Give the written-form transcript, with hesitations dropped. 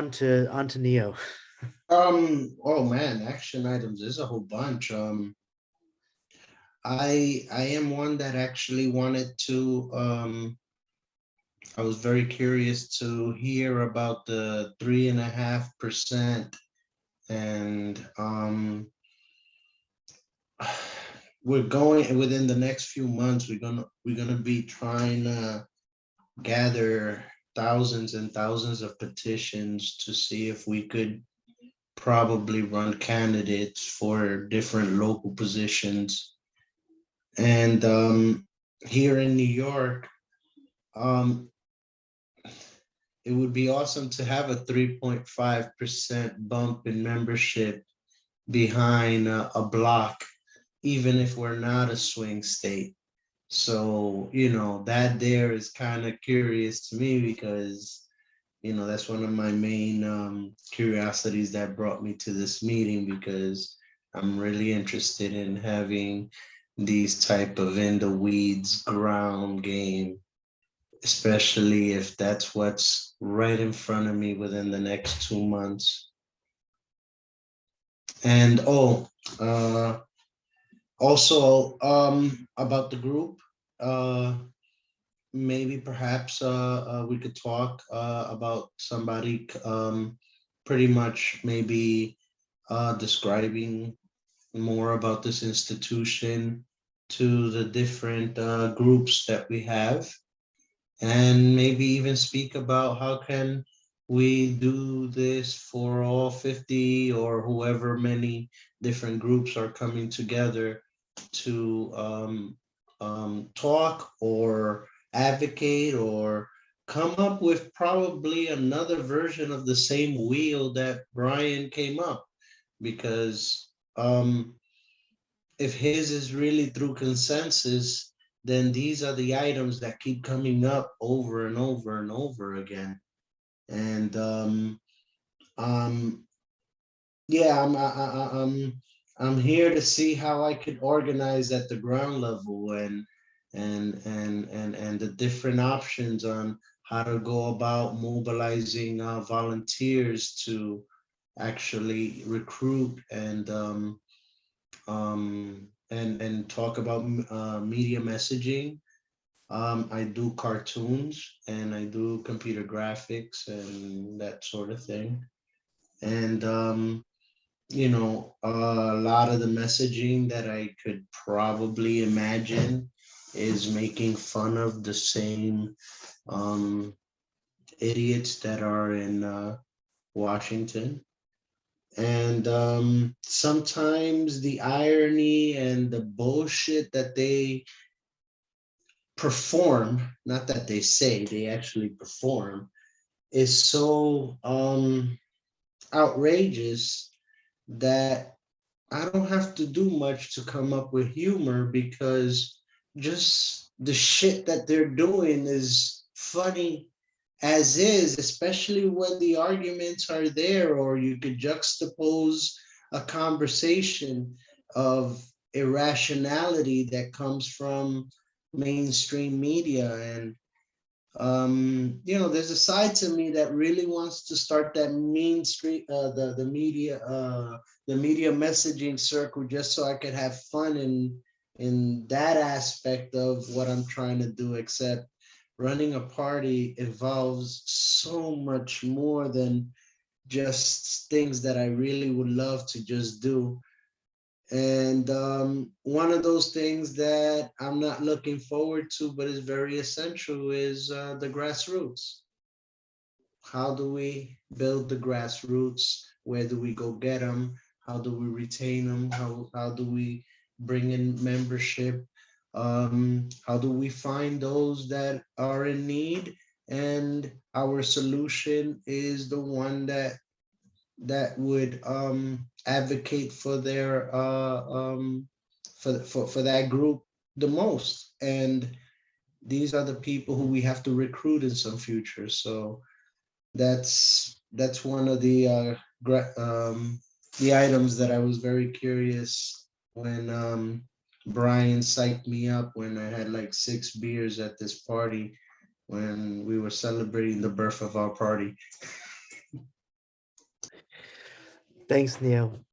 On to Neo. Oh man, action items. There's a whole bunch. I am one that actually wanted to. I was very curious to hear about the 3.5%, and we're going within the next few months. We're gonna be trying to gather thousands and thousands of petitions to see if we could probably run candidates for different local positions. And here in New York, um, it would be awesome to have a 3.5% bump in membership behind a block, even if we're not a swing state. So, that there is kind of curious to me because, that's one of my main curiosities that brought me to this meeting because I'm really interested in having these type of in the weeds ground game, especially if that's what's right in front of me within the next 2 months. And also about the group, uh, maybe perhaps we could talk about somebody pretty much maybe describing more about this institution to the different groups that we have, and maybe even speak about how can we do this for all 50 or whoever many different groups are coming together to talk or advocate or come up with probably another version of the same wheel that Brian came up, because if his is really through consensus, then these are the items that keep coming up over and over and over again. And um, yeah, I'm here to see how I could organize at the ground level, and the different options on how to go about mobilizing volunteers to actually recruit and talk about media messaging. I do cartoons and I do computer graphics and that sort of thing. And a lot of the messaging that I could probably imagine is making fun of the same um, idiots that are in Washington. And sometimes the irony and the bullshit that they perform, not that they say, they actually perform, is so outrageous that I don't have to do much to come up with humor, because just the shit that they're doing is funny as is, especially when the arguments are there, or you could juxtapose a conversation of irrationality that comes from mainstream media. And there's a side to me that really wants to start that mean street, the media messaging circle, just so I could have fun in that aspect of what I'm trying to do. Except running a party involves so much more than just things that I really would love to just do. And one of those things that I'm not looking forward to, but is very essential, is the grassroots. How do we build the grassroots? Where do we go get them? How do we retain them? How do we bring in membership? How do we find those that are in need? And our solution is the one that would advocate for their for that group the most. And these are the people who we have to recruit in some future. So that's one of the items that I was very curious when Brian psyched me up when I had like 6 beers at this party when we were celebrating the birth of our party. Thanks, Neil.